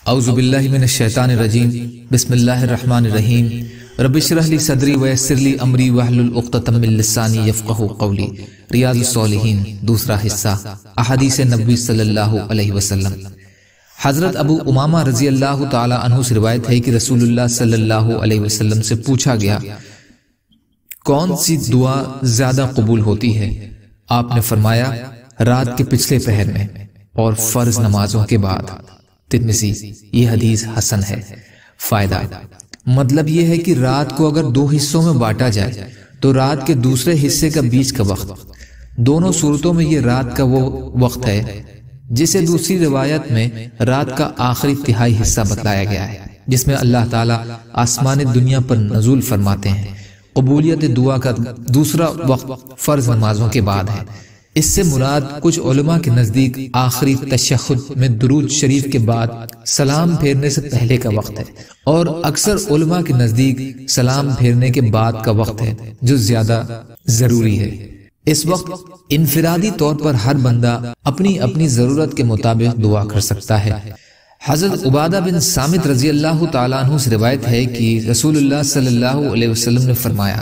اعوذ باللہ من الشیطان الرجیم بسم اللہ الرحمن الرحیم رب اشرح لی صدری ویسر لی امری واحلل عقدۃ من لسانی یفقہوا قولی۔ ریاض الصالحین دوسرا حصہ، احادیث نبوی صلی اللہ علیہ وسلم۔ حضرت ابو امامہ رضی اللہ تعالی عنہ سے روایت ہے کہ رسول اللہ صلی اللہ علیہ وسلم سے پوچھا گیا کون سی دعا زیادہ قبول ہوتی ہے؟ آپ نے فرمایا رات کے پچھلے پہر میں اور فرض نمازوں کے بعد۔ ترمذی۔ یہ حدیث حسن ہے۔ فائدہ، مطلب یہ ہے کہ رات کو اگر دو حصوں میں بانٹا جائے تو رات کے دوسرے حصے کا بیچ کا وقت، دونوں صورتوں میں یہ رات کا وہ وقت ہے جسے دوسری روایت میں رات کا آخری تہائی حصہ بتلایا گیا ہے، جس میں اللہ تعالیٰ آسمان دنیا پر نزول فرماتے ہیں۔ قبولیت دعا کا دوسرا وقت فرض نمازوں کے بعد ہے۔ اس سے مراد کچھ علماء کے نزدیک آخری تشہد میں درود شریف کے بعد سلام پھیرنے سے پہلے کا وقت ہے، اور اکثر علماء کے نزدیک سلام پھیرنے کے بعد کا وقت ہے، جو زیادہ ضروری ہے۔ اس وقت انفرادی طور پر ہر بندہ اپنی اپنی ضرورت کے مطابق دعا کر سکتا ہے۔ حضرت عبادہ بن صامت رضی اللہ تعالیٰ عنہ سے روایت ہے کہ رسول اللہ صلی اللہ علیہ وسلم نے فرمایا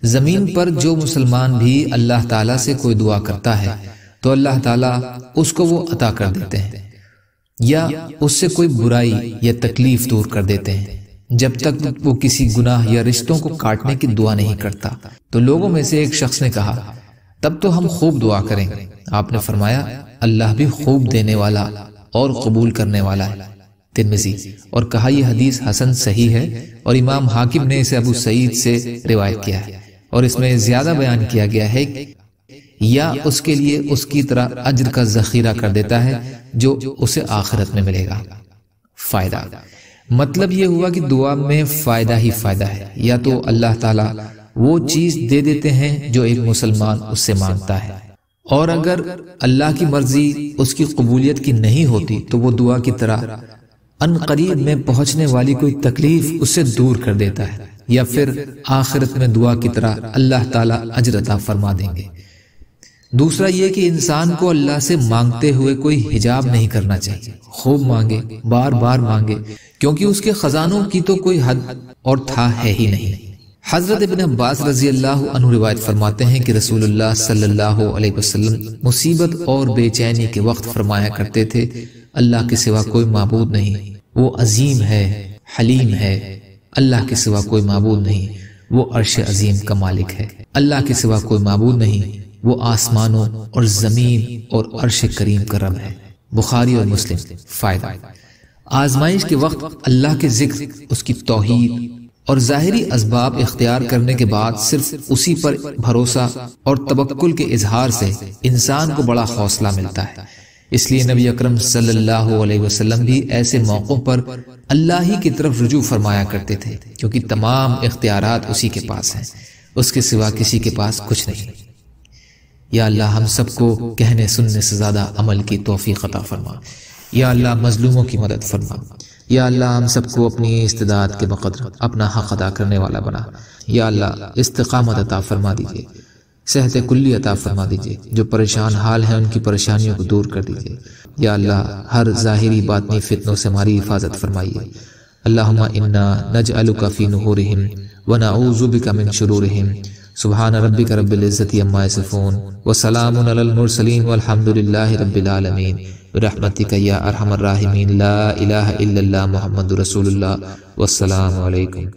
زمین پر جو مسلمان بھی اللہ تعالیٰ سے کوئی دعا کرتا ہے تو اللہ تعالیٰ اس کو وہ عطا کر دیتے ہیں، یا اس سے کوئی برائی یا تکلیف دور کر دیتے ہیں، جب تک وہ کسی گناہ یا رشتوں کو کاٹنے کی دعا نہیں کرتا۔ تو لوگوں میں سے ایک شخص نے کہا تب تو ہم خوب دعا کریں۔ آپ نے فرمایا اللہ بھی خوب دینے والا اور قبول کرنے والا ہے۔ ترمذی۔ اور کہا یہ حدیث حسن صحیح ہے، اور امام حاکم نے اسے ابو سعید سے روایت کیا ہے، اور اس میں زیادہ بیان کیا گیا ہے یا اس کے لیے اس کی طرح اجر کا ذخیرہ کر دیتا ہے جو اسے آخرت میں ملے گا۔ فائدہ، مطلب یہ ہوا کہ دعا میں فائدہ ہی فائدہ ہے، یا تو اللہ تعالیٰ وہ چیز دے دیتے ہیں جو ایک مسلمان اس سے مانگتا ہے، اور اگر اللہ کی مرضی اس کی قبولیت کی نہیں ہوتی تو وہ دعا کی طرح ان قریب میں پہنچنے والی کوئی تکلیف اس سے دور کر دیتا ہے، یا پھر آخرت میں دعا کی طرح اللہ تعالیٰ اجر عطا فرما دیں گے۔ دوسرا یہ کہ انسان کو اللہ سے مانگتے ہوئے کوئی حجاب نہیں کرنا چاہیے، خوب مانگے، بار بار مانگے، کیونکہ اس کے خزانوں کی تو کوئی حد اور تھا ہے ہی نہیں۔ حضرت ابن عباس رضی اللہ عنہ روایت فرماتے ہیں کہ رسول اللہ صلی اللہ علیہ وسلم مصیبت اور بے چینی کے وقت فرمایا کرتے تھے اللہ کے سوا کوئی معبود نہیں، وہ عظیم ہے، حلیم ہے۔ اللہ کے سوا کوئی معبود نہیں، وہ عرش عظیم کا مالک ہے۔ اللہ کے سوا کوئی معبود نہیں، وہ آسمانوں اور زمین اور عرش کریم کا رب ہے۔ بخاری اور مسلم۔ فائدہ، آزمائش کے وقت اللہ کے ذکر، اس کی توحید اور ظاہری اسباب اختیار کرنے کے بعد صرف اسی پر بھروسہ اور توکل کے اظہار سے انسان کو بڑا حوصلہ ملتا ہے۔ اس لیے نبی اکرم صلی اللہ علیہ وسلم بھی ایسے موقعوں پر اللہ ہی کی طرف رجوع فرمایا کرتے تھے، کیونکہ تمام اختیارات اسی کے پاس ہیں، اس کے سوا کسی کے پاس کچھ نہیں۔ یا اللہ ہم سب کو کہنے سننے سے زیادہ عمل کی توفیق عطا فرما۔ یا اللہ مظلوموں کی مدد فرما۔ یا اللہ ہم سب کو اپنی استعداد کے بقدر اپنا حق ادا کرنے والا بنا۔ یا اللہ استقامت عطا فرما دیجئے، صحت کلی عطا فرما دیجئے، جو پریشان حال ہیں ان کی پریشانیوں کو دور کر دیجئے۔ یا اللہ ہر ظاہری باطنی فتنوں سے ہماری حفاظت فرمائیے۔ اللہم انا نجعلک فی نحورہم ونعوذ بک من شرورہم۔ سبحان ربک رب العزت عما یصفون وسلام علی المرسلین والحمد للہ رب العالمین برحمتک یا ارحم الراحمین۔ لا الہ الا اللہ محمد رسول اللہ، والسلام علیکم۔